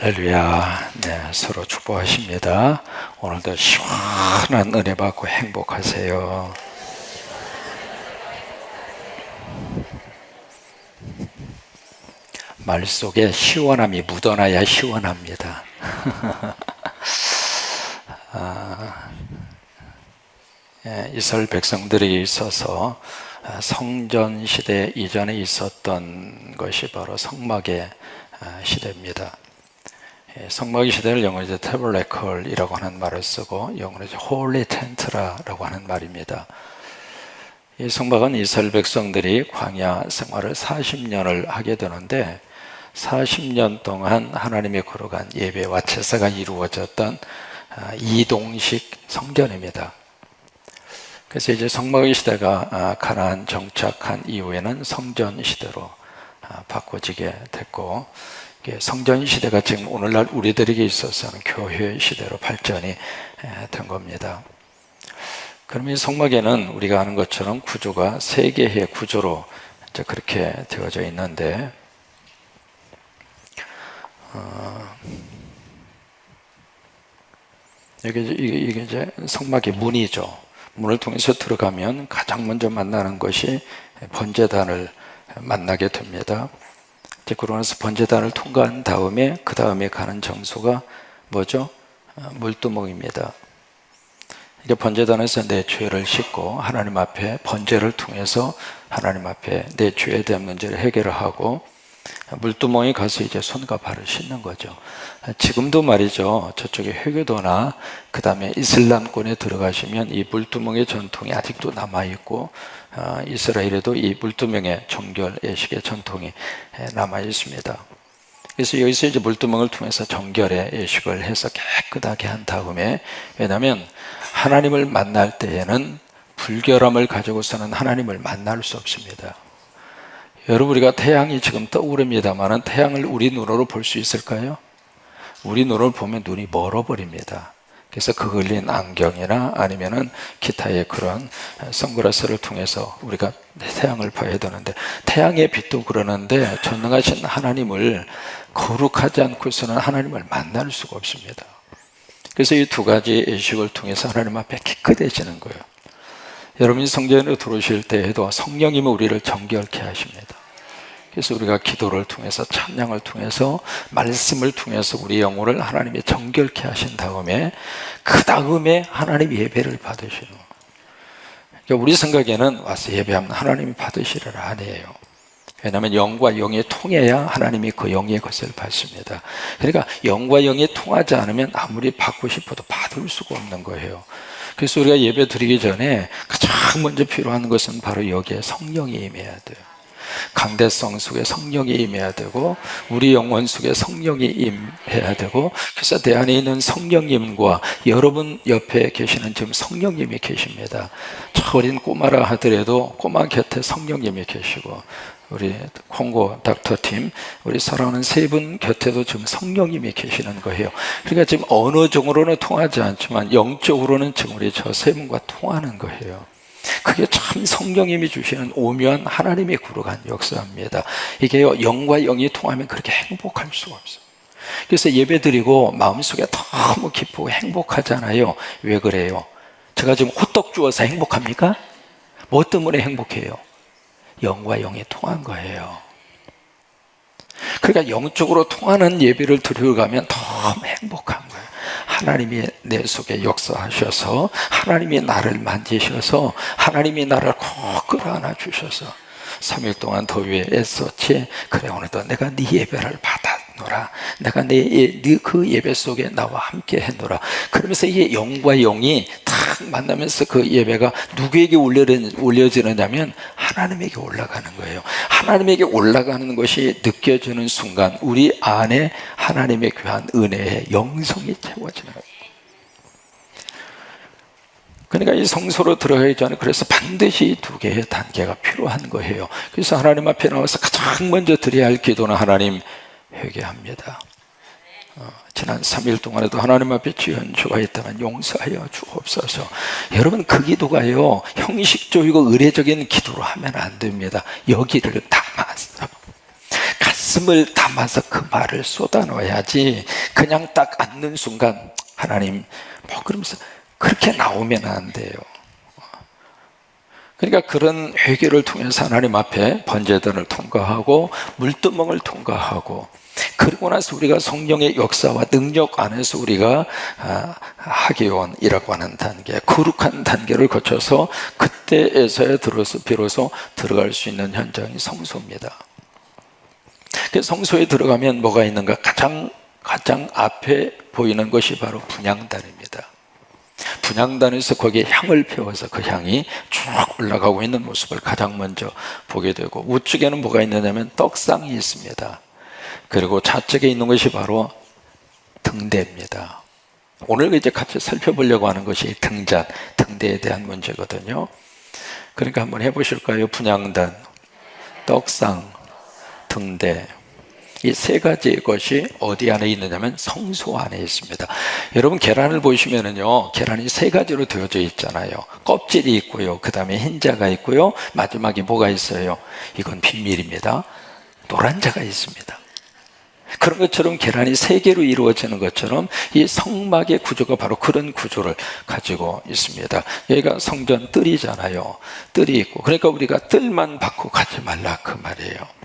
할렐루야. 네, 서로 축복하십니다. 오늘도 시원한 은혜 받고 행복하세요. 말 속에 시원함이 묻어나야 시원합니다. 이스라엘 백성들이 있어서 성전 시대 이전에 있었던 것이 바로 성막의 시대입니다. 성막의 시대를 영어로 이제 태블레컬이라고 하는 말을 쓰고 영어로 이제 홀리 텐트라고 하는 말입니다. 이 성막은 이스라엘 백성들이 광야 생활을 40년을 하게 되는데 40년 동안 하나님의 거룩한 예배와 제사가 이루어졌던 이동식 성전입니다. 그래서 이제 성막의 시대가 가나안 정착한 이후에는 성전 시대로 바꿔지게 됐고, 성전 시대가 지금 오늘날 우리들에게 있어서는 교회 시대로 발전이 된 겁니다. 그럼 이 성막에는 우리가 아는 것처럼 구조가 세 개의 구조로 이제 그렇게 되어져 있는데, 이게 이제 성막의 문이죠. 문을 통해서 들어가면 가장 먼저 만나는 것이 번제단을 만나게 됩니다. 그러고 나서 번제단을 통과한 다음에 그 다음에 가는 장소가 뭐죠? 물두멍입니다. 이제 번제단에서 내 죄를 씻고 하나님 앞에 번제를 통해서 하나님 앞에 내 죄에 대한 문제를 해결하고, 물두멍에 가서 이제 손과 발을 씻는 거죠. 지금도 말이죠, 저쪽에 회교도나 그 다음에 이슬람권에 들어가시면 이 물두멍의 전통이 아직도 남아있고, 이스라엘에도 이 물두멍의 정결 예식의 전통이 남아 있습니다. 그래서 여기서 이제 물두멍을 통해서 정결의 예식을 해서 깨끗하게 한 다음에, 왜냐하면 하나님을 만날 때에는 불결함을 가지고서는 하나님을 만날 수 없습니다. 여러분, 우리가 태양이 지금 떠오릅니다만 태양을 우리 눈으로 볼 수 있을까요? 우리 눈으로 보면 눈이 멀어버립니다. 그래서 그을린 안경이나 아니면은 기타의 그런 선글라스를 통해서 우리가 태양을 봐야 되는데, 태양의 빛도 그러는데 전능하신 하나님을 거룩하지 않고서는 하나님을 만날 수가 없습니다. 그래서 이 두 가지 예식을 통해서 하나님 앞에 깨끗해지는 거예요. 여러분이 성전으로 들어오실 때에도 성령님은 우리를 정결케 하십니다. 그래서 우리가 기도를 통해서, 찬양을 통해서, 말씀을 통해서 우리 영혼을 하나님이 정결케 하신 다음에 그 다음에 하나님 예배를 받으시는 거예요. 그러니까 우리 생각에는 와서 예배하면 하나님이 받으시리라 아니에요. 왜냐하면 영과 영이 통해야 하나님이 그 영의 것을 받습니다. 그러니까 영과 영이 통하지 않으면 아무리 받고 싶어도 받을 수가 없는 거예요. 그래서 우리가 예배 드리기 전에 가장 먼저 필요한 것은 바로 여기에 성령이 임해야 돼요. 강대성 속에 성령이 임해야 되고, 우리 영혼 속에 성령이 임해야 되고, 그래서 내 안에 있는 성령님과 여러분 옆에 계시는 지금 성령님이 계십니다. 저 어린 꼬마라 하더라도 꼬마 곁에 성령님이 계시고, 우리 콩고 닥터팀, 우리 사랑하는 세 분 곁에도 지금 성령님이 계시는 거예요. 그러니까 지금 언어적으로는 통하지 않지만 영적으로는 지금 우리 저 세 분과 통하는 거예요. 그게 참 성령님이 주시는 오묘한 하나님의 거룩한 역사입니다. 이게요, 영과 영이 통하면 그렇게 행복할 수가 없어요. 그래서 예배 드리고 마음속에 너무 기쁘고 행복하잖아요. 왜 그래요? 제가 지금 호떡 주어서 행복합니까? 뭐 때문에 행복해요? 영과 영이 통한 거예요. 그러니까 영적으로 통하는 예배를 드리고 가면 너무 행복한 거예요. 하나님이 내 속에 역사하셔서, 하나님이 나를 만지셔서, 하나님이 나를 꼭 끌어안아 주셔서 3일 동안 더위에 애썼지? 그래, 오늘도 내가 네 예배를 받았노라. 내가 그 예배 속에 나와 함께 했노라. 그러면서 이게 영과 영이 딱 만나면서 그 예배가 누구에게 올려지느냐면 하나님에게 올라가는 거예요. 하나님에게 올라가는 것이 느껴지는 순간 우리 안에 하나님의 귀한 은혜의 영성이 채워지는 거예요. 그러니까 이 성소로 들어가기 전에 그래서 반드시 두 개의 단계가 필요한 거예요. 그래서 하나님 앞에 나와서 가장 먼저 드려야 할 기도는 하나님 회개합니다. 지난 3일 동안에도 하나님 앞에 지은 죄가 있다면 용서하여 주옵소서. 여러분, 그 기도가요, 형식적이고 의례적인 기도로 하면 안 됩니다. 여기를 담아서 가슴 말씀을 담아서 그 말을 쏟아넣어야지 그냥 딱 앉는 순간 하나님 뭐 그러면서 그렇게 나오면 안 돼요. 그러니까 그런 회개를 통해서 하나님 앞에 번제단을 통과하고 물두멍을 통과하고, 그리고 나서 우리가 성령의 역사와 능력 안에서 우리가 하기원이라고 하는 단계, 거룩한 단계를 거쳐서 그때에서야 비로소 들어갈 수 있는 현장이 성소입니다. 그 성소에 들어가면 뭐가 있는가? 가장 앞에 보이는 것이 바로 분향단입니다. 분향단에서 거기에 향을 피워서 그 향이 쭉 올라가고 있는 모습을 가장 먼저 보게 되고, 우측에는 뭐가 있느냐면 떡상이 있습니다. 그리고 좌측에 있는 것이 바로 등대입니다. 오늘 이제 같이 살펴보려고 하는 것이 등대에 대한 문제거든요. 그러니까 한번 해보실까요? 분향단, 떡상, 등대, 이 세 가지의 것이 어디 안에 있느냐면 성소 안에 있습니다. 여러분, 계란을 보시면은요, 계란이 세 가지로 되어져 있잖아요. 껍질이 있고요, 그 다음에 흰자가 있고요, 마지막에 뭐가 있어요? 이건 비밀입니다. 노란자가 있습니다. 그런 것처럼 계란이 세 개로 이루어지는 것처럼 이 성막의 구조가 바로 그런 구조를 가지고 있습니다. 여기가 성전 뜰이잖아요. 뜰이 있고, 그러니까 우리가 뜰만 받고 가지 말라 그 말이에요.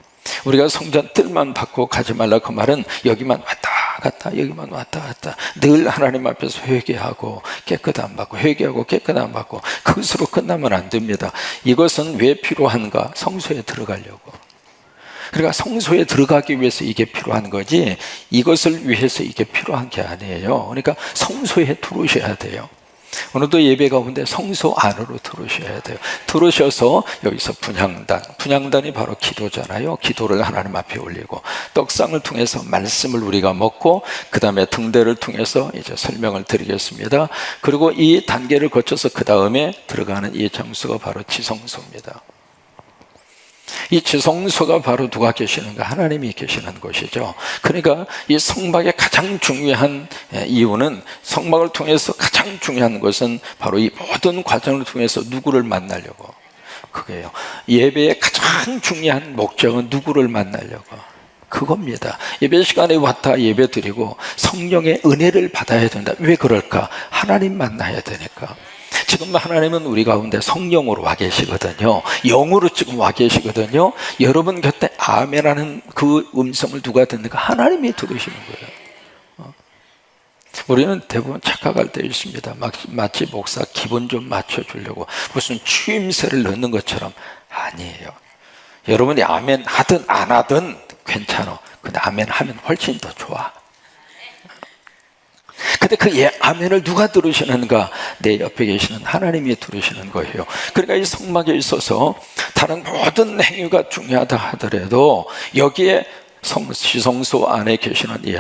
우리가 성전 뜰만 받고 가지 말라 그 말은 여기만 왔다 갔다, 여기만 왔다 갔다, 늘 하나님 앞에서 회개하고 깨끗함 받고, 회개하고 깨끗함 받고, 그것으로 끝나면 안 됩니다. 이것은 왜 필요한가? 성소에 들어가려고. 그러니까 성소에 들어가기 위해서 이게 필요한 거지, 이것을 위해서 이게 필요한 게 아니에요. 그러니까 성소에 들어오셔야 돼요. 오늘도 예배 가운데 성소 안으로 들어오셔야 돼요. 들어오셔서 여기서 분향단이 바로 기도잖아요. 기도를 하나님 앞에 올리고, 떡상을 통해서 말씀을 우리가 먹고, 그 다음에 등대를 통해서 이제 설명을 드리겠습니다. 그리고 이 단계를 거쳐서 그 다음에 들어가는 이 장소가 바로 지성소입니다. 이 지성소가 바로 누가 계시는가? 하나님이 계시는 곳이죠. 그러니까 이 성막의 가장 중요한 이유는, 성막을 통해서 가장 중요한 것은 바로 이 모든 과정을 통해서 누구를 만나려고, 그게요. 예배의 가장 중요한 목적은 누구를 만나려고, 그겁니다. 예배 시간에 왔다 예배 드리고 성령의 은혜를 받아야 된다. 왜 그럴까? 하나님 만나야 되니까. 지금 하나님은 우리 가운데 성령으로 와 계시거든요. 영으로 지금 와 계시거든요. 여러분 곁에 아멘하는 그 음성을 누가 듣는가? 하나님이 들으시는 거예요. 우리는 대부분 착각할 때 있습니다. 마치 목사 기분 좀 맞춰주려고 무슨 추임새를 넣는 것처럼. 아니에요. 여러분이 아멘 하든 안 하든 괜찮아. 근데 아멘 하면 훨씬 더 좋아. 근데 그 아멘을 누가 들으시는가? 내 옆에 계시는 하나님이 들으시는 거예요. 그러니까 이 성막에 있어서 다른 모든 행위가 중요하다 하더라도 여기에 지성소 안에 계시는 이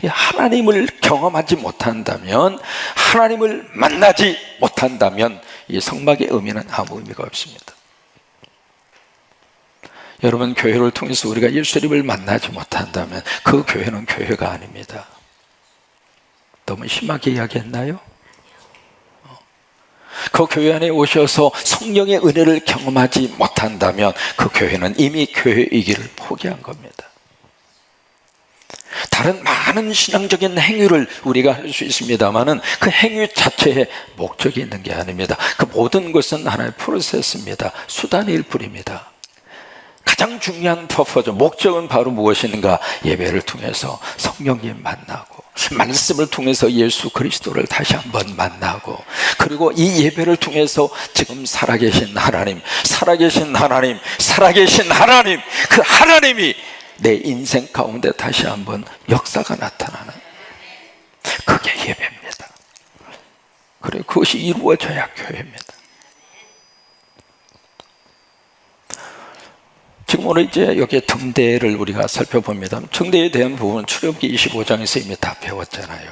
하나님을 경험하지 못한다면, 하나님을 만나지 못한다면 이 성막의 의미는 아무 의미가 없습니다. 여러분, 교회를 통해서 우리가 예수님을 만나지 못한다면 그 교회는 교회가 아닙니다. 너무 심하게 이야기했나요? 그 교회 안에 오셔서 성령의 은혜를 경험하지 못한다면 그 교회는 이미 교회이기를 포기한 겁니다. 다른 많은 신앙적인 행위를 우리가 할 수 있습니다만은 그 행위 자체에 목적이 있는 게 아닙니다. 그 모든 것은 하나의 프로세스입니다. 수단일 뿐입니다. 가장 중요한 퍼포즈, 목적은 바로 무엇인가? 예배를 통해서 성령님 만나고, 말씀을 통해서 예수 그리스도를 다시 한번 만나고, 그리고 이 예배를 통해서 지금 살아계신 하나님, 그 하나님이 내 인생 가운데 다시 한번 역사가 나타나는, 그게 예배입니다. 그리고 그것이 이루어져야 교회입니다. 지금 오늘 이제 여기에 등대를 우리가 살펴봅니다. 등대에 대한 부분은 출애굽기 25장에서 이미 다 배웠잖아요.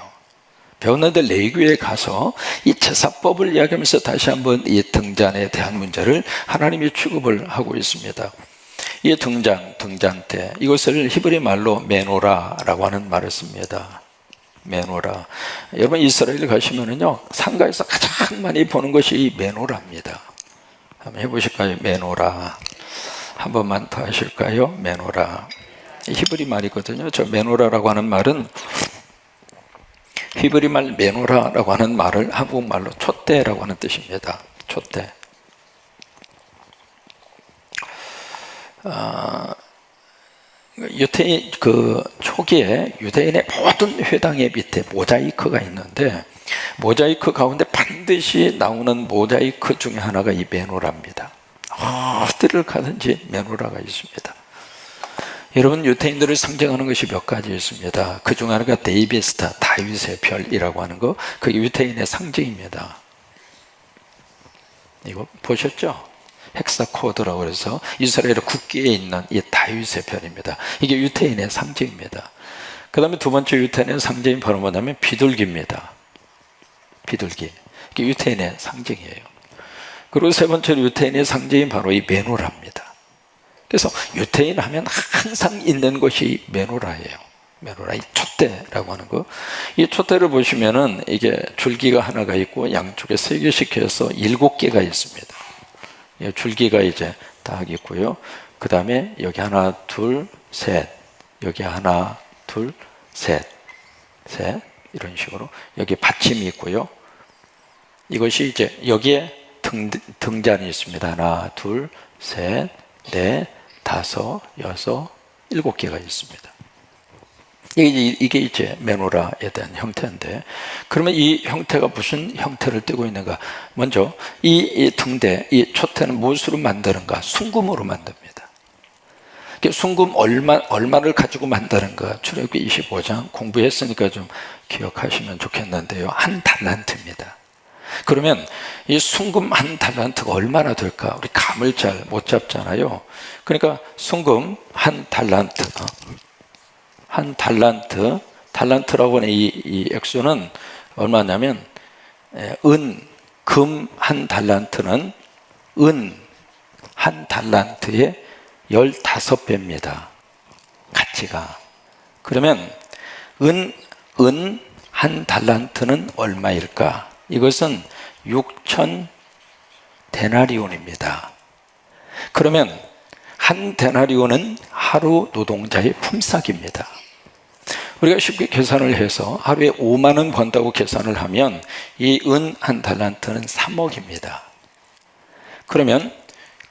배웠는데 레위기에 가서 이 제사법을 이야기하면서 다시 한번 이 등잔에 대한 문제를 하나님이 취급을 하고 있습니다. 이 등잔대, 이것을 히브리 말로 메노라라고 하는 말을 씁니다. 메노라. 여러분, 이스라엘 가시면은요, 상가에서 가장 많이 보는 것이 이 메노라입니다. 한번 해보실까요? 메노라. 한 번만 더 하실까요? 메노라. 히브리 말이거든요. 저 메노라라고 하는 말은 히브리 말 메노라라고 하는 말을 한국말로 촛대라고 하는 뜻입니다. 촛대. 유태인 그 초기에 유대인의 모든 회당의 밑에 모자이크가 있는데 모자이크 가운데 반드시 나오는 모자이크 중에 하나가 이 메노라입니다. 어디를 가든지 메노라가 있습니다. 여러분, 유태인들을 상징하는 것이 몇 가지 있습니다. 그 중 하나가 데이빗 스타, 다윗의 별이라고 하는 거, 그게 유태인의 상징입니다. 이거 보셨죠? 헥사코드라고 해서 이스라엘의 국기에 있는 이 다윗의 별입니다. 이게 유태인의 상징입니다. 그 다음에 두 번째 유태인의 상징이 바로 뭐냐면 비둘기입니다. 비둘기. 이게 유태인의 상징이에요. 그리고 세 번째로 유태인의 상징이 바로 이 메노라입니다. 그래서 유태인 하면 항상 있는 것이 메노라예요. 메노라, 이 촛대라고 하는 거. 이 촛대를 보시면은 이게 줄기가 하나가 있고 양쪽에 3개씩 해서 7개가 있습니다. 줄기가 이제 딱 있고요. 그 다음에 여기 하나, 둘, 셋. 여기 하나, 둘, 셋. 셋. 이런 식으로. 여기 받침이 있고요. 이것이 이제 여기에 등잔이 있습니다. 하나, 둘, 셋, 넷, 다섯, 여섯, 7개가 있습니다. 이게 이제 메노라에 대한 형태인데, 그러면 이 형태가 무슨 형태를 띠고 있는가? 먼저 이 등대, 이 촛대는 무엇으로 만드는가? 순금으로 만듭니다. 순금 얼마를 가지고 만드는가? 출애굽기 25장 공부했으니까 좀 기억하시면 좋겠는데요. 한 달란트입니다. 그러면 이 순금 한 달란트가 얼마나 될까? 우리 감을 잘 못 잡잖아요. 그러니까 순금 한 달란트, 한 달란트, 달란트라고 하는 이 액수는 얼마냐면 금 한 달란트는 은 한 달란트의 15배입니다. 가치가. 그러면 은 한 달란트는 얼마일까? 이것은 6천 데나리온입니다. 그러면 한 데나리온은 하루 노동자의 품삯입니다. 우리가 쉽게 계산을 해서 하루에 5만 원 번다고 계산을 하면 이 은 한 달란트는 3억입니다. 그러면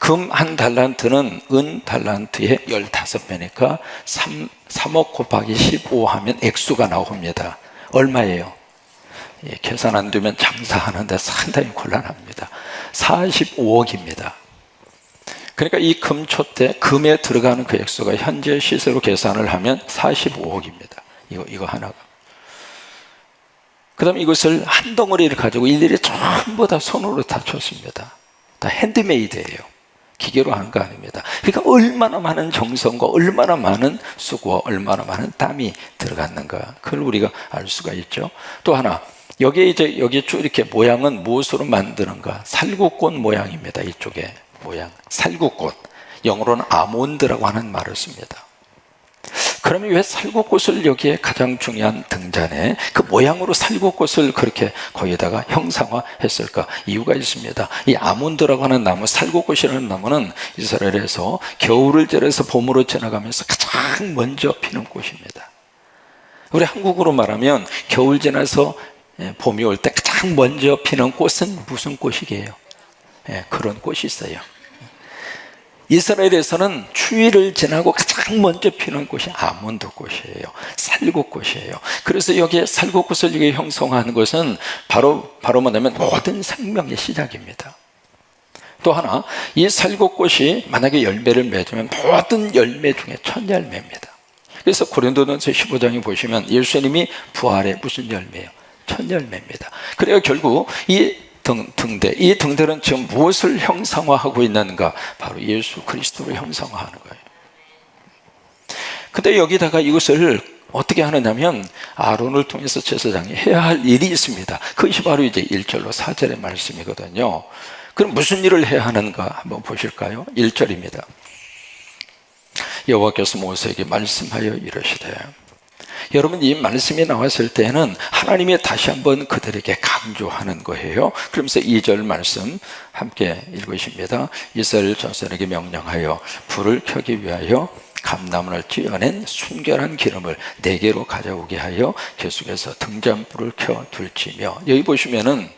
금 한 달란트는 은 달란트의 15배니까 3억 곱하기 15 하면 액수가 나옵니다. 얼마예요? 계산 안 되면 장사하는데 상당히 곤란합니다. 45억입니다. 그러니까 이 금촛대, 금에 들어가는 그 액수가 현재 시세로 계산을 하면 45억입니다. 이거 하나가. 그 다음에 이것을 한 덩어리를 가지고 일일이 전부 다 손으로 다 쳤습니다. 다 핸드메이드예요. 기계로 하는 거 아닙니다. 그러니까 얼마나 많은 정성과 얼마나 많은 수고와 얼마나 많은 땀이 들어갔는가, 그걸 우리가 알 수가 있죠. 또 하나, 여기 쭉 이렇게 모양은 무엇으로 만드는가? 살구꽃 모양입니다. 이쪽에 모양, 살구꽃. 영어로는 아몬드라고 하는 말을 씁니다. 그러면 왜 살구꽃을 여기에 가장 중요한 등잔에 그 모양으로 살구꽃을 그렇게 거기다가 형상화했을까? 이유가 있습니다. 이 아몬드라고 하는 나무, 살구꽃이라는 나무는 이스라엘에서 겨울을 지나서 봄으로 지나가면서 가장 먼저 피는 꽃입니다. 우리 한국으로 말하면 겨울 지나서 봄이 올 때 가장 먼저 피는 꽃은 무슨 꽃이게요? 그런 꽃이 있어요. 이스라엘에서는 추위를 지나고 가장 먼저 피는 꽃이 아몬드 꽃이에요. 살구꽃이에요. 그래서 여기에 살구꽃을 이게 형성하는 것은 바로 뭐냐면 모든 생명의 시작입니다. 또 하나, 이 살구꽃이 만약에 열매를 맺으면 모든 열매 중에 첫 열매입니다. 그래서 고린도전서 15장에 보시면 예수님이 부활의 무슨 열매예요? 첫 열매입니다. 그래야 결국 이 등대는 지금 무엇을 형상화하고 있는가? 바로 예수 그리스도를 형상화하는 거예요. 근데 여기다가 이것을 어떻게 하느냐면 아론을 통해서 제사장이 해야 할 일이 있습니다. 그것이 바로 이제 1절로 4절의 말씀이거든요. 그럼 무슨 일을 해야 하는가 한번 보실까요? 1절입니다. 여호와께서 모세에게 말씀하여 이르시되, 여러분, 이 말씀이 나왔을 때는 하나님이 다시 한번 그들에게 강조하는 거예요. 그러면서 2절 말씀 함께 읽으십니다. 이스라엘 전사에게 명령하여 불을 켜기 위하여 감람을 찧어낸 순결한 기름을 4개로 가져오게 하여 계속해서 등잔불을 켜 둘지며, 여기 보시면은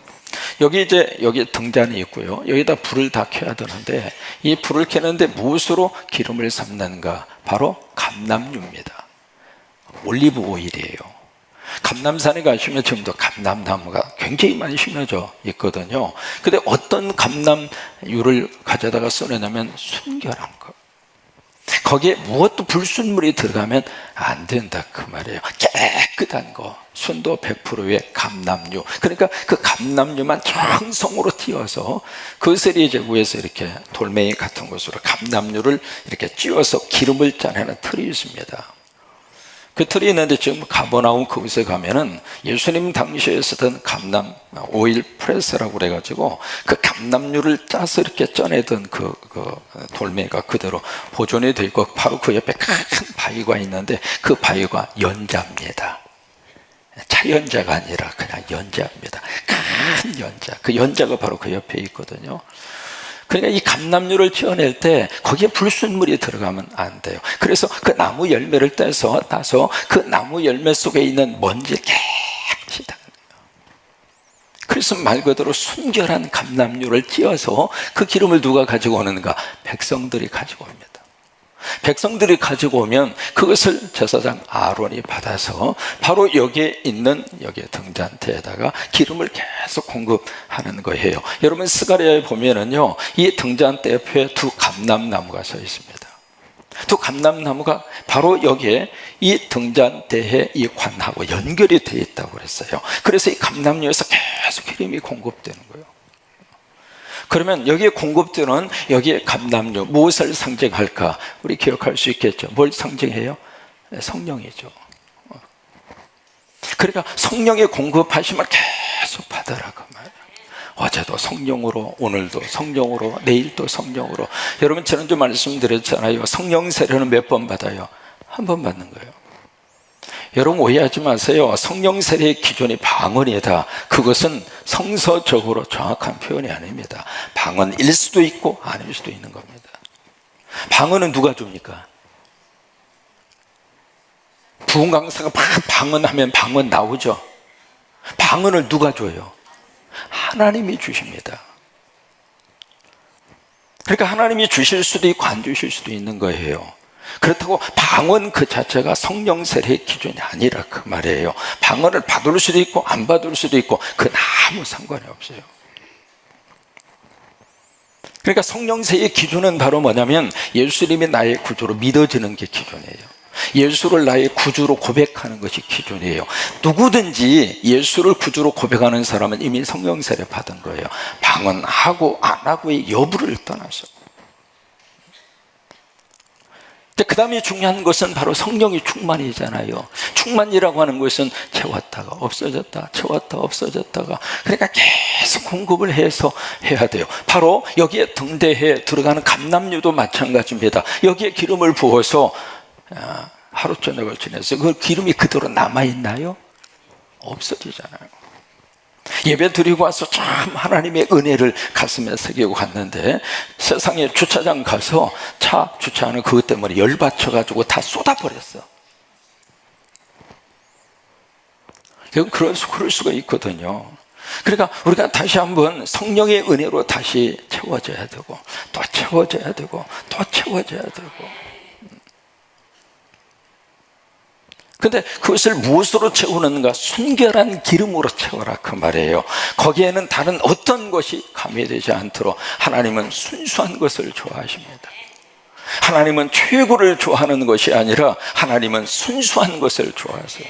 여기 등잔이 있고요, 여기다 불을 다 켜야 되는데 이 불을 켜는데 무엇으로 기름을 삶는가? 바로 감람유입니다. 올리브 오일이에요. 감람산에 가시면 지금도 감람나무가 굉장히 많이 심어져 있거든요. 근데 어떤 감람유를 가져다가 써내냐면 순결한 거, 거기에 무엇도 불순물이 들어가면 안 된다 그 말이에요. 깨끗한 거, 순도 100%의 감람유. 그러니까 그 감람유만 정성으로 띄어서 그것을 이제 위에서 이렇게 돌멩이 같은 것으로 감람유를 이렇게 찧어서 기름을 짜내는 틀이 있습니다. 그 틀이 있는데 지금 가버나움 그곳에 가면은 예수님 당시에 쓰던 감람 오일 프레스라고 그래가지고 그 감람유를 짜서 이렇게 쪄내던 그 돌멩이가 그대로 보존이 되어 있고, 바로 그 옆에 큰 바위가 있는데 그 바위가 연자입니다. 차연자가 아니라 그냥 연자입니다. 큰 연자. 그 연자가 바로 그 옆에 있거든요. 그러니까 이 감람유를 찌어낼 때 거기에 불순물이 들어가면 안 돼요. 그래서 그 나무 열매를 따서 그 나무 열매 속에 있는 먼지를 깨끗이 닦는 거예요. 그래서 말 그대로 순결한 감람유를 찌어서 그 기름을 누가 가지고 오는가? 백성들이 가지고 옵니다. 백성들이 가지고 오면 그것을 제사장 아론이 받아서 바로 여기에 있는 여기에 등잔대에다가 기름을 계속 공급하는 거예요. 여러분 스가랴에 보면은요, 이 등잔대 옆에 두 감람나무가 서 있습니다. 두 감람나무가 바로 여기에 이 등잔대에 이 관하고 연결이 되어 있다고 그랬어요. 그래서 이 감람유에서 계속 기름이 공급되는 거예요. 그러면 여기에 공급되는 여기에 감람유, 무엇을 상징할까? 우리 기억할 수 있겠죠. 뭘 상징해요? 성령이죠. 그러니까 성령의 공급하심을 계속 받으라고 말이에요. 어제도 성령으로, 오늘도 성령으로, 내일도 성령으로. 여러분 지난주 말씀드렸잖아요. 성령 세례는 몇 번 받아요? 한 번 받는 거예요. 여러분 오해하지 마세요. 성령 세례의 기준이 방언이다. 그것은 성서적으로 정확한 표현이 아닙니다. 방언일 수도 있고 아닐 수도 있는 겁니다. 방언은 누가 줍니까? 부흥 강사가 막 방언하면 방언 나오죠. 방언을 누가 줘요? 하나님이 주십니다. 그러니까 하나님이 주실 수도 있고 안 주실 수도 있는 거예요. 그렇다고 방언 그 자체가 성령 세례의 기준이 아니라 그 말이에요. 방언을 받을 수도 있고 안 받을 수도 있고 그건 아무 상관이 없어요. 그러니까 성령 세례의 기준은 바로 뭐냐면 예수님이 나의 구주로 믿어지는 게 기준이에요. 예수를 나의 구주로 고백하는 것이 기준이에요. 누구든지 예수를 구주로 고백하는 사람은 이미 성령 세례 받은 거예요. 방언하고 안 하고의 여부를 떠나서. 그 다음에 중요한 것은 바로 성령의 충만이잖아요. 충만이라고 하는 것은 채웠다가 없어졌다, 채웠다 없어졌다가, 그러니까 계속 공급을 해서 해야 돼요. 바로 여기에 등대에 들어가는 감람유도 마찬가지입니다. 여기에 기름을 부어서 하루 저녁을 지내서 그 기름이 그대로 남아있나요? 없어지잖아요. 예배 드리고 와서 참 하나님의 은혜를 가슴에 새기고 갔는데 세상에 주차장 가서 차 주차하는 그것 때문에 열받쳐가지고 다 쏟아버렸어. 그럴 수가 있거든요. 그러니까 우리가 다시 한번 성령의 은혜로 다시 채워져야 되고 또 채워져야 되고 또 채워져야 되고. 근데 그것을 무엇으로 채우는가? 순결한 기름으로 채워라 그 말이에요. 거기에는 다른 어떤 것이 가미되지 않도록. 하나님은 순수한 것을 좋아하십니다. 하나님은 최고를 좋아하는 것이 아니라 하나님은 순수한 것을 좋아하세요.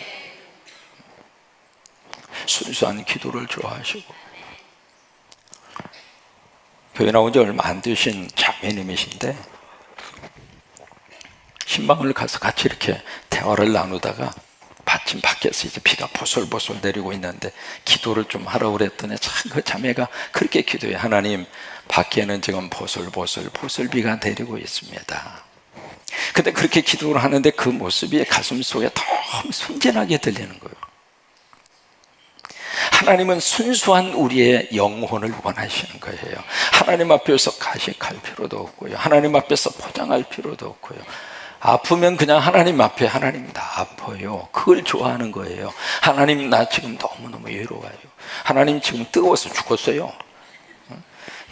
순수한 기도를 좋아하시고. 교회 나온 지 얼마 안 되신 자매님이신데 신방을 가서 같이 이렇게 대화를 나누다가 마침 밖에서 이제 비가 보솔보솔 내리고 있는데 기도를 좀 하라고 그랬더니 참 그 자매가 그렇게 기도해. 하나님, 밖에는 지금 보솔비가 내리고 있습니다. 근데 그렇게 기도를 하는데 그 모습이 가슴 속에 너무 순진하게 들리는 거예요. 하나님은 순수한 우리의 영혼을 원하시는 거예요. 하나님 앞에서 가식할 필요도 없고요, 하나님 앞에서 포장할 필요도 없고요, 아프면 그냥 하나님 앞에 하나님 나 아파요. 그걸 좋아하는 거예요. 하나님 나 지금 너무너무 외로워요. 하나님 지금 뜨거워서 죽었어요.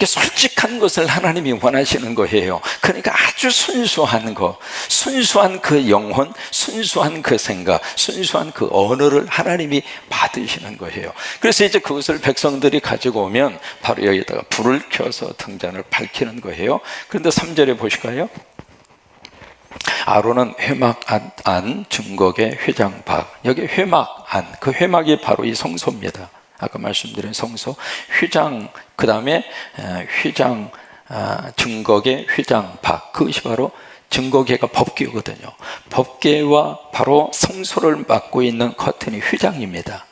솔직한 것을 하나님이 원하시는 거예요. 그러니까 아주 순수한 거, 순수한 그 영혼, 순수한 그 생각, 순수한 그 언어를 하나님이 받으시는 거예요. 그래서 이제 그것을 백성들이 가지고 오면 바로 여기다가 불을 켜서 등잔을 밝히는 거예요. 그런데 3절에 보실까요? 아론은 회막 안 증거계 회장박. 여기 회막 안, 그 회막이 바로 이 성소입니다. 아까 말씀드린 성소, 휘장, 그 다음에 휘장, 증거계, 휘장박. 그것이 바로 증거계가 법궤거든요. 법궤와 바로 성소를 막고 있는 커튼이 휘장입니다.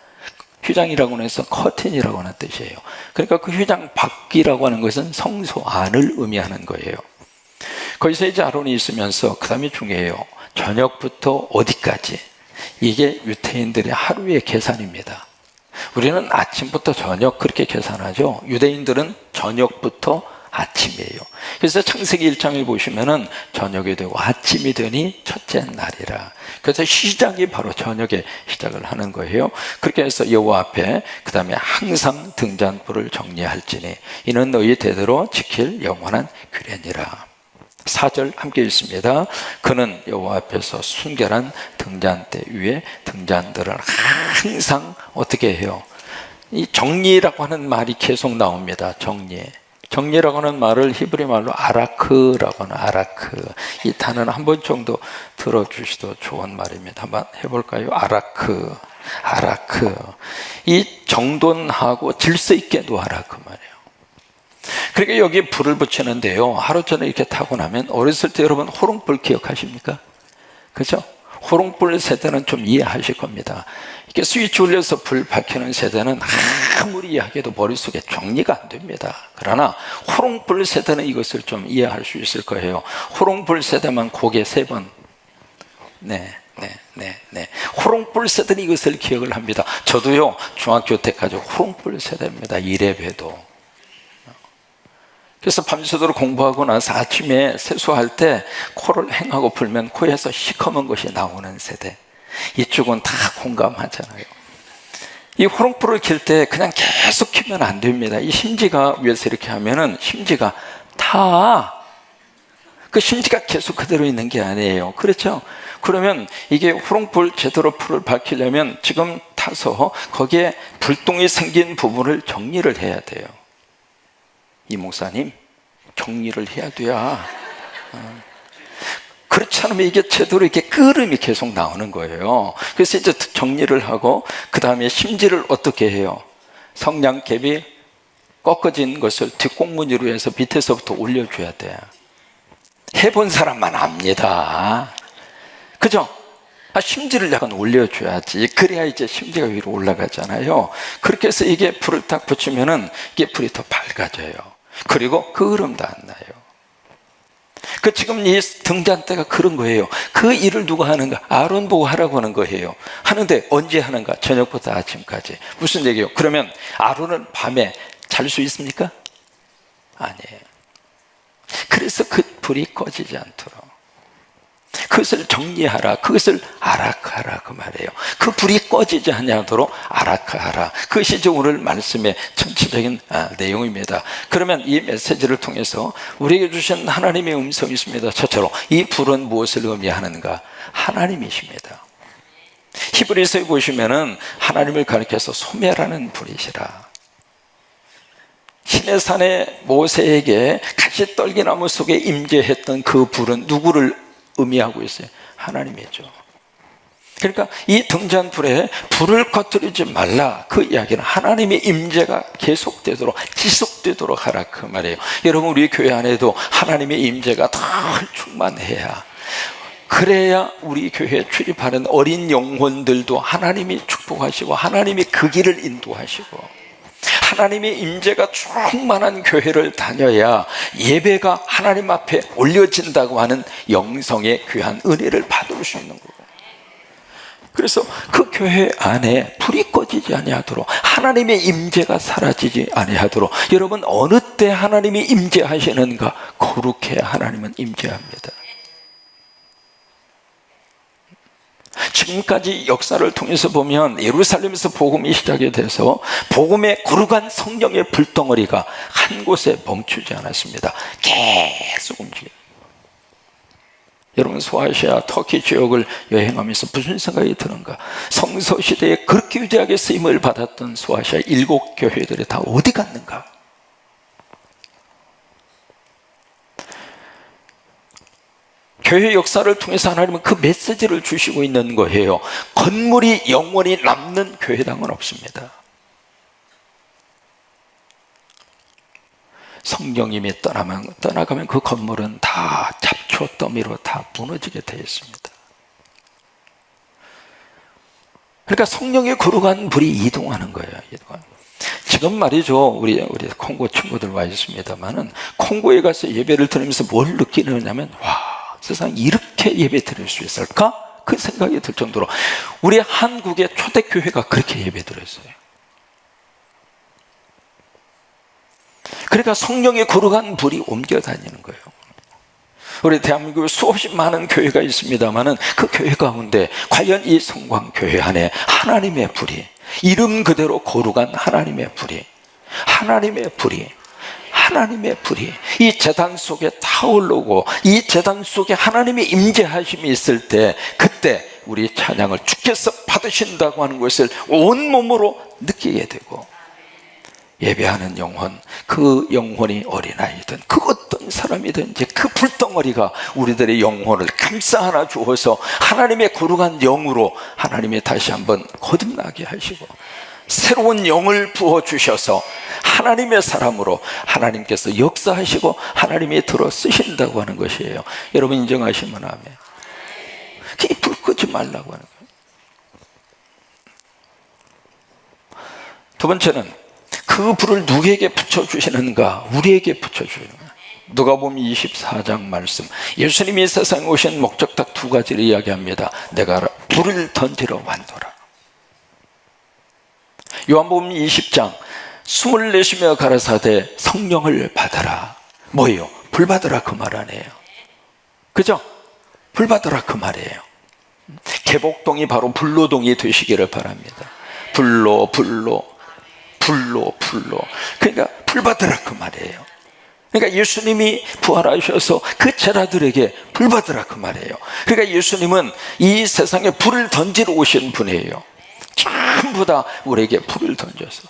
휘장이라고 해서 커튼이라고 하는 뜻이에요. 그러니까 그 휘장 밖이라고 하는 것은 성소 안을 의미하는 거예요. 거기서 이제 아론이 있으면서, 그 다음에 중요해요. 저녁부터 어디까지? 이게 유대인들의 하루의 계산입니다. 우리는 아침부터 저녁 그렇게 계산하죠. 유대인들은 저녁부터 아침이에요. 그래서 창세기 1장을 보시면은 저녁이 되고 아침이 되니 첫째 날이라. 그래서 시작이 바로 저녁에 시작을 하는 거예요. 그렇게 해서 여호와 앞에 그 다음에 항상 등잔불을 정리할지니 이는 너희 대대로 지킬 영원한 규례니라. 4절 함께 읽습니다. 그는 여호와 앞에서 순결한 등잔대 위에 등잔들을 항상 어떻게 해요? 이 정리라고 하는 말이 계속 나옵니다. 정리라고 하는 말을 히브리 말로 아라크라고 하는 아라크. 이 단어는 한 번 정도 들어주시도 좋은 말입니다. 한번 해볼까요? 아라크. 이 정돈하고 질서 있게 놓아라 그 말이에요. 그러니까 여기 불을 붙이는데요, 하루 전에 이렇게 타고 나면, 어렸을 때 여러분 호롱불 기억하십니까? 그죠? 호롱불 세대는 좀 이해하실 겁니다. 이렇게 스위치 올려서 불 밝히는 세대는 아무리 이해하게도 머릿속에 정리가 안 됩니다. 그러나 호롱불 세대는 이것을 좀 이해할 수 있을 거예요. 호롱불 세대만 고개 3번. 네. 호롱불 세대는 이것을 기억을 합니다. 저도요, 중학교 때까지 호롱불 세대입니다. 1회배도. 그래서 밤새도록 공부하고 나서 아침에 세수할 때 코를 행하고 불면 코에서 시커먼 것이 나오는 세대. 이쪽은 다 공감하잖아요. 이 호롱불을 켤 때 그냥 계속 켜면 안 됩니다. 이 심지가 위에서 이렇게 하면은 심지가 그 심지가 계속 그대로 있는 게 아니에요. 그렇죠? 그러면 이게 호롱불 제대로 불을 밝히려면 지금 타서 거기에 불똥이 생긴 부분을 정리를 해야 돼요. 이 목사님, 정리를 해야 돼야. 그렇지 않으면 이게 제대로 이렇게 끓음이 계속 나오는 거예요. 그래서 이제 정리를 하고, 그 다음에 심지를 어떻게 해요? 성냥개비 꺾어진 것을 뒷공무니로 해서 밑에서부터 올려줘야 돼. 해본 사람만 압니다. 그죠? 심지를 약간 올려줘야지. 그래야 이제 심지가 위로 올라가잖아요. 그렇게 해서 이게 불을 딱 붙이면은 이게 불이 더 밝아져요. 그리고 그을음도 안 나요. 지금 이 등잔대가 그런 거예요. 그 일을 누가 하는가? 아론 보고 하라고 하는 거예요. 하는데 언제 하는가? 저녁부터 아침까지. 무슨 얘기예요? 그러면 아론은 밤에 잘 수 있습니까? 아니에요. 그래서 그 불이 꺼지지 않도록 그것을 정리하라, 그것을 아라크하라 그 말이에요. 그 불이 꺼지지 않도록 아라크하라. 그것이 이제 오늘 말씀의 전체적인 내용입니다. 그러면 이 메시지를 통해서 우리에게 주신 하나님의 음성이 있습니다. 첫째로 이 불은 무엇을 의미하는가? 하나님이십니다. 히브리서에 보시면은 하나님을 가리켜서 소멸하는 불이시라. 시내산의 모세에게 가시떨기나무 속에 임재했던 그 불은 누구를 의미하고 있어요? 하나님이죠. 그러니까 이 등잔불에 불을 꺼뜨리지 말라, 그 이야기는 하나님의 임재가 계속되도록 지속되도록 하라 그 말이에요. 여러분, 우리 교회 안에도 하나님의 임재가 더 충만해야, 그래야 우리 교회에 출입하는 어린 영혼들도 하나님이 축복하시고 하나님이 그 길을 인도하시고 하나님의 임재가 충만한 교회를 다녀야 예배가 하나님 앞에 올려진다고 하는 영성의 귀한 은혜를 받을 수 있는 거고, 그래서 그 교회 안에 불이 꺼지지 아니하도록, 하나님의 임재가 사라지지 아니하도록, 여러분 어느 때 하나님이 임재하시는가? 거룩해 하나님은 임재합니다. 지금까지 역사를 통해서 보면 예루살렘에서 복음이 시작이 돼서 복음의 거룩한 성령의 불덩어리가 한 곳에 멈추지 않았습니다. 계속 움직여요. 여러분, 소아시아 터키 지역을 여행하면서 무슨 생각이 드는가? 성서시대에 그렇게 위대하게 쓰임을 받았던 소아시아 7교회들이 다 어디 갔는가? 교회 역사를 통해서 하나님은 그 메시지를 주시고 있는 거예요. 건물이 영원히 남는 교회당은 없습니다. 성령님이 떠나가면 그 건물은 다 잡초 더미로 다 무너지게 되어 있습니다. 그러니까 성령의 거룩한 불이 이동하는 거예요. 지금 말이죠, 우리 콩고 친구들 와 있습니다만은 콩고에 가서 예배를 드리면서 뭘 느끼느냐면, 와, 세상에 이렇게 예배 드릴 수 있을까? 그 생각이 들 정도로 우리 한국의 초대교회가 그렇게 예배 드렸어요. 그러니까 성령의 거룩한 불이 옮겨 다니는 거예요. 우리 대한민국에 수없이 많은 교회가 있습니다만은 그 교회 가운데 과연 이 성광교회 안에 하나님의 불이, 이름 그대로 거룩한 하나님의 불이 이 제단 속에 타오르고 이 제단 속에 하나님의 임재하심이 있을 때, 그때 우리 찬양을 주께서 받으신다고 하는 것을 온몸으로 느끼게 되고, 예배하는 영혼, 그 영혼이 어린아이든 그 어떤 사람이든지 그 불덩어리가 우리들의 영혼을 감싸 안아 주어서 하나님의 거룩한 영으로 하나님이 다시 한번 거듭나게 하시고 새로운 영을 부어주셔서 하나님의 사람으로 하나님께서 역사하시고 하나님이 들어 쓰신다고 하는 것이에요. 여러분 인정하시면 아멘. 불 끄지 말라고 하는 거예요. 두 번째는 그 불을 누구에게 붙여주시는가? 우리에게 붙여주는 거예요. 누가복음 24장 말씀, 예수님이 세상에 오신 목적 딱 두 가지를 이야기합니다. 내가 불을 던지러 왔노라. 요한복음 20장, 숨을 내쉬며 가라사대 성령을 받아라. 뭐예요? 불 받으라 그 말 아니에요. 그죠? 불 받으라 그 말이에요. 개복동이 바로 불로동이 되시기를 바랍니다. 불로 그러니까 불 받으라 그 말이에요. 그러니까 예수님이 부활하셔서 그 제자들에게 불 받으라 그 말이에요. 그러니까 예수님은 이 세상에 불을 던지러 오신 분이에요. 전부 다 우리에게 불을 던져서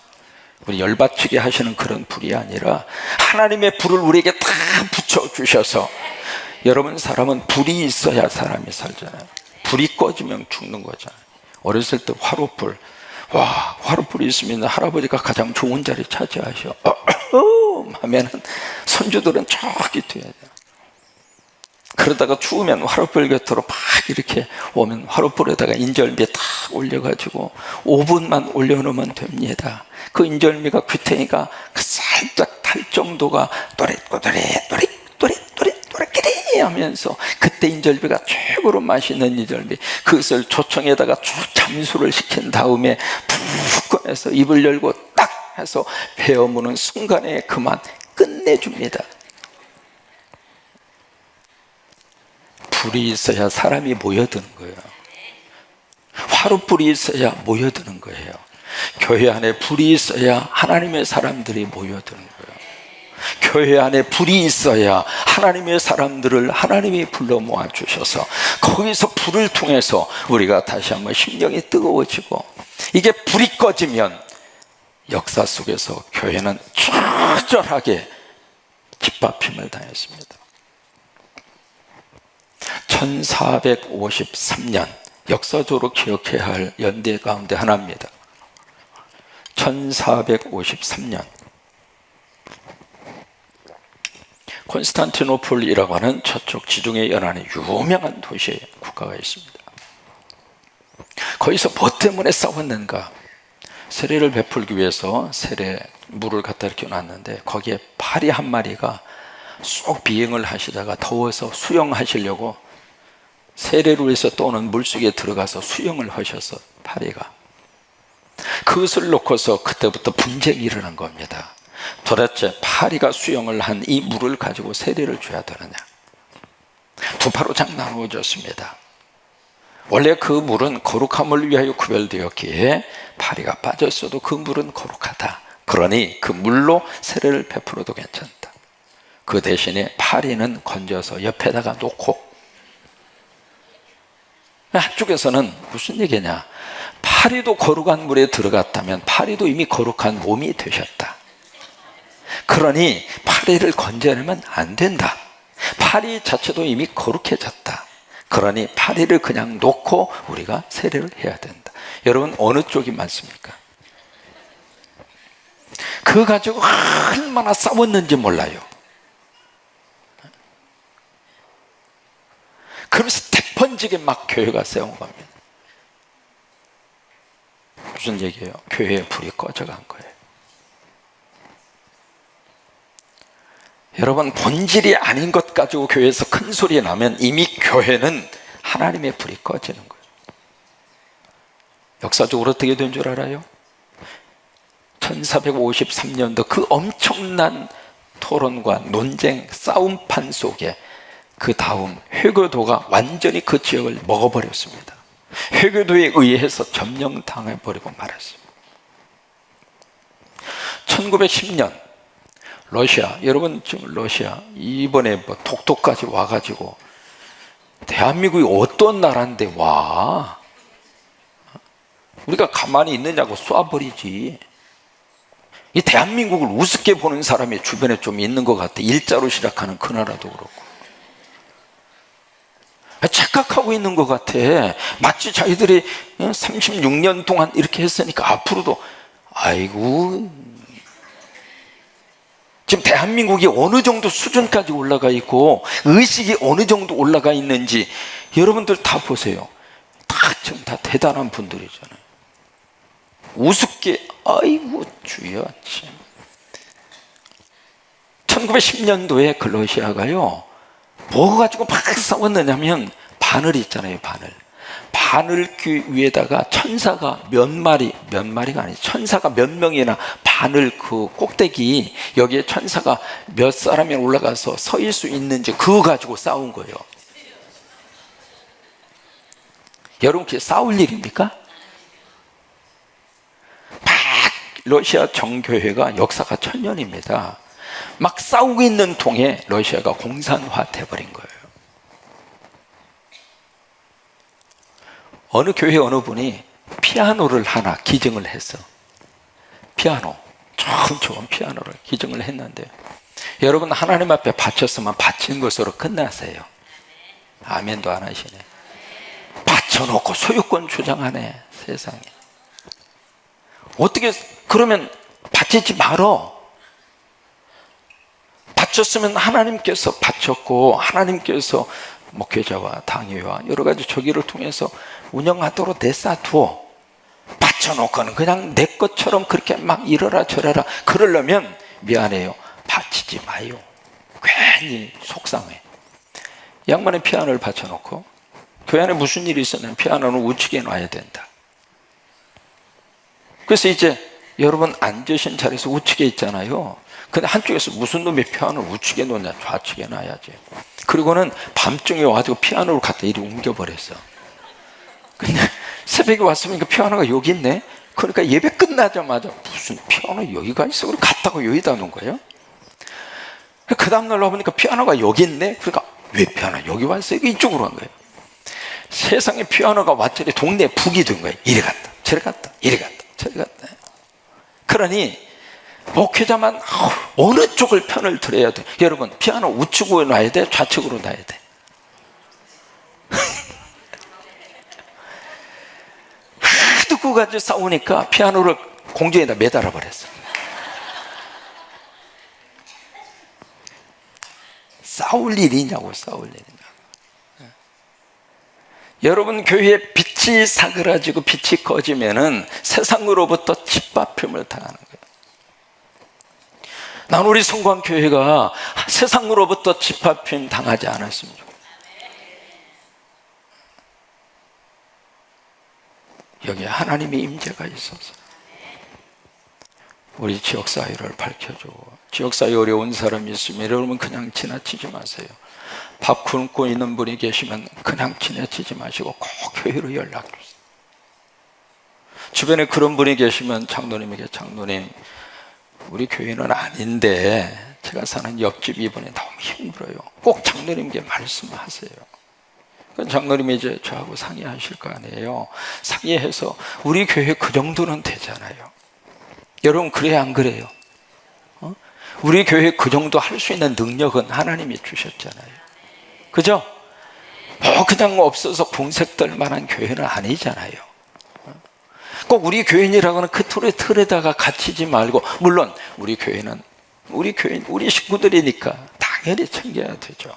우리 열받치게 하시는 그런 불이 아니라 하나님의 불을 우리에게 다 붙여주셔서, 여러분, 사람은 불이 있어야 사람이 살잖아요. 불이 꺼지면 죽는 거잖아요. 어렸을 때 화롯불, 와, 화롯불이 있으면 할아버지가 가장 좋은 자리 차지하셔. 하면은 손주들은 저기 뒤에. 그러다가 추우면 화롯불 곁으로 막 이렇게 오면 화롯불에다가 인절미 탁 올려가지고 5분만 올려놓으면 됩니다. 그 인절미가 귀탱이가 살짝 탈 정도가 또릿또릿 하면서, 그때 인절미가 최고로 맛있는 인절미, 그것을 조청에다가 쭉 잠수를 시킨 다음에 푹 꺼내서 입을 열고 딱 해서 베어무는 순간에 그만 끝내줍니다. 불이 있어야 사람이 모여드는 거예요. 화롯불이 있어야 모여드는 거예요. 교회 안에 불이 있어야 하나님의 사람들이 모여드는 거예요. 교회 안에 불이 있어야 하나님의 사람들을 하나님이 불러 모아주셔서 거기서 불을 통해서 우리가 다시 한번 심령이 뜨거워지고, 이게 불이 꺼지면 역사 속에서 교회는 처절하게 짓밟힘을 당했습니다. 1453년, 역사적으로 기억해야 할 연대 가운데 하나입니다. 1453년 콘스탄티노플이라고 하는 저쪽 지중해 연안의 유명한 도시에 국가가 있습니다. 거기서 뭐 때문에 싸웠는가? 세례를 베풀기 위해서 세례 물을 갖다 이렇게 놨는데, 거기에 파리 한 마리가 쏙 비행을 하시다가 더워서 수영하시려고 세례를 위해서 떠오는 물속에 들어가서 수영을 하셔서 파리가, 그것을 놓고서 그때부터 분쟁이 일어난 겁니다. 도대체 파리가 수영을 한 이 물을 가지고 세례를 줘야 되느냐? 두 파로 장 나누어졌습니다. 원래 그 물은 거룩함을 위하여 구별되었기에 파리가 빠졌어도 그 물은 거룩하다. 그러니 그 물로 세례를 베풀어도 괜찮다. 그 대신에 파리는 건져서 옆에다가 놓고, 한쪽에서는 무슨 얘기냐, 파리도 거룩한 물에 들어갔다면 파리도 이미 거룩한 몸이 되셨다. 그러니 파리를 건져내면 안 된다. 파리 자체도 이미 거룩해졌다. 그러니 파리를 그냥 놓고 우리가 세례를 해야 된다. 여러분, 어느 쪽이 맞습니까? 그거 가지고 얼마나 싸웠는지 몰라요. 그러면서 대번지게 막 교회가 세운 겁니다. 무슨 얘기예요? 교회의 불이 꺼져간 거예요. 여러분, 본질이 아닌 것 가지고 교회에서 큰 소리 나면 이미 교회는 하나님의 불이 꺼지는 거예요. 역사적으로 어떻게 된 줄 알아요? 1453년도 그 엄청난 토론과 논쟁, 싸움판 속에 그 다음 회교도가 완전히 그 지역을 먹어버렸습니다. 회교도에 의해서 점령당해버리고 말았습니다. 1910년 러시아, 여러분 지금 러시아 이번에 뭐 독도까지 와가지고 대한민국이 어떤 나라인데 와, 우리가 가만히 있느냐고 쏴버리지. 이 대한민국을 우습게 보는 사람이 주변에 좀 있는 것 같아. 일자로 시작하는 그 나라도 그렇고 착각하고 있는 것 같아. 마치 자기들이 36년 동안 이렇게 했으니까 앞으로도, 아이고, 지금 대한민국이 어느 정도 수준까지 올라가 있고 의식이 어느 정도 올라가 있는지 여러분들 다 보세요. 다 지금 다 대단한 분들이잖아요. 우습게, 아이고 주여 참. 1910년도에 그 러시아가요, 뭐 가지고 막 싸웠느냐면 바늘 있잖아요. 바늘 귀 위에다가 천사가 몇 마리가 아니지, 천사가 몇 명이나 바늘 그 꼭대기, 여기에 천사가 몇 사람이 올라가서 서일 수 있는지 그거 가지고 싸운 거예요. 여러분, 그게 싸울 일입니까? 막 러시아 정교회가 역사가 1000년입니다. 막 싸우고 있는 통에 러시아가 공산화 돼버린 거예요. 어느 교회 어느 분이 피아노를 하나 기증을 했어. 피아노, 좋은 피아노를 기증을 했는데, 여러분 하나님 앞에 바쳤으면 바친 것으로 끝나세요. 아멘도 안 하시네. 바쳐놓고 소유권 주장하네. 세상에. 어떻게, 그러면 바치지 말어. 바쳤으면 하나님께서 바쳤고 하나님께서 목회자와 당회와 여러 가지 조기를 통해서 운영하도록 내놔두어. 바쳐놓고는 그냥 내 것처럼 그렇게 막 이러라 저러라 그러려면 미안해요, 바치지 마요. 괜히 속상해. 양반의 피아노를 바쳐놓고 교회 안에 무슨 일이 있었냐면 피아노는 우측에 놔야 된다. 그래서 이제 여러분 앉으신 자리에서 우측에 있잖아요. 근데 한쪽에서 무슨 놈이 피아노를 우측에 놓냐, 좌측에 놔야지. 그리고는 밤중에 와가지고 피아노를 갖다 이리 옮겨버렸어. 근데 새벽에 왔으면 그 피아노가 여기 있네. 그러니까 예배 끝나자마자 무슨 피아노 여기가 있어? 그리고 갔다고 여기다 놓은 거예요. 그 다음날 와보니까 피아노가 여기 있네. 그러니까 왜 피아노 여기 왔어? 이쪽으로 간 거예요. 세상에 피아노가 왔더니 동네에 북이 된 거예요. 이리 갔다 저리 갔다 이리 갔다 저리 갔다. 그러니 목회자만 어느 쪽을 편을 들어야 돼. 여러분, 피아노 우측으로 놔야 돼, 좌측으로 놔야 돼? 하도 그거 가지고 싸우니까 피아노를 공중에다 매달아 버렸어. 싸울 일이냐고, 싸울 일이냐고. 여러분, 교회에 빛이 사그라지고 빛이 꺼지면은 세상으로부터 짓밟힘을 당하는 거예요. 난 우리 성광교회가 세상으로부터 짓밟힘 당하지 않았으면 좋겠어요. 여기에 하나님의 임재가 있어서 우리 지역사회를 밝혀주고, 지역사회 어려운 사람이 있으면 여러분 그냥 지나치지 마세요. 밥 굶고 있는 분이 계시면 그냥 지나치지 마시고 꼭 교회로 연락 주세요. 주변에 그런 분이 계시면 장로님에게, 장로님, 우리 교회는 아닌데 제가 사는 옆집 이분이 너무 힘들어요. 꼭 장로님께 말씀하세요. 장로님이 이제 저하고 상의하실 거 아니에요. 상의해서 우리 교회 그 정도는 되잖아요. 여러분, 그래야 안 그래요? 우리 교회 그 정도 할 수 있는 능력은 하나님이 주셨잖아요. 그죠? 그냥 없어서 공색될 만한 교회는 아니잖아요. 꼭 우리 교인이라고는 그 틀에다가 갇히지 말고, 물론 우리 교회는 우리 식구들이니까 당연히 챙겨야 되죠.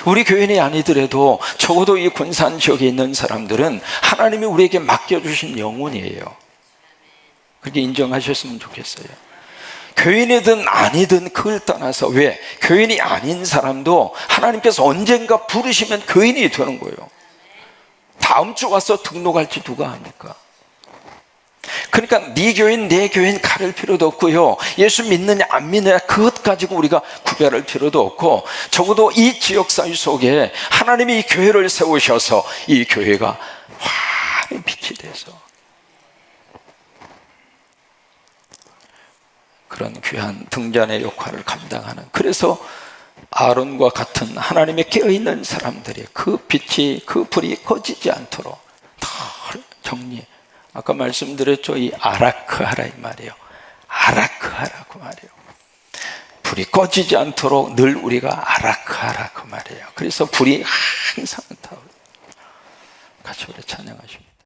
우리 교인이 아니더라도 적어도 이 군산 지역에 있는 사람들은 하나님이 우리에게 맡겨주신 영혼이에요. 그렇게 인정하셨으면 좋겠어요. 교인이든 아니든 그걸 떠나서, 왜? 교인이 아닌 사람도 하나님께서 언젠가 부르시면 교인이 되는 거예요. 다음 주 와서 등록할지 누가 합니까? 그러니까 네 교인 내 교인 가릴 필요도 없고요, 예수 믿느냐 안 믿느냐 그것 가지고 우리가 구별할 필요도 없고, 적어도 이 지역사회 속에 하나님이 이 교회를 세우셔서 이 교회가 환히 빛이 돼서 그런 귀한 등잔의 역할을 감당하는, 그래서 아론과 같은 하나님의 깨어있는 사람들이 그 빛이, 그 불이 꺼지지 않도록 늘 정리, 아까 말씀드렸죠, 이 아라크하라 이 말이에요. 아라크하라고 말이에요. 불이 꺼지지 않도록 늘 우리가 아라크하라 그 말이에요. 그래서 불이 항상 타오르고. 같이 우리 찬양하십니다.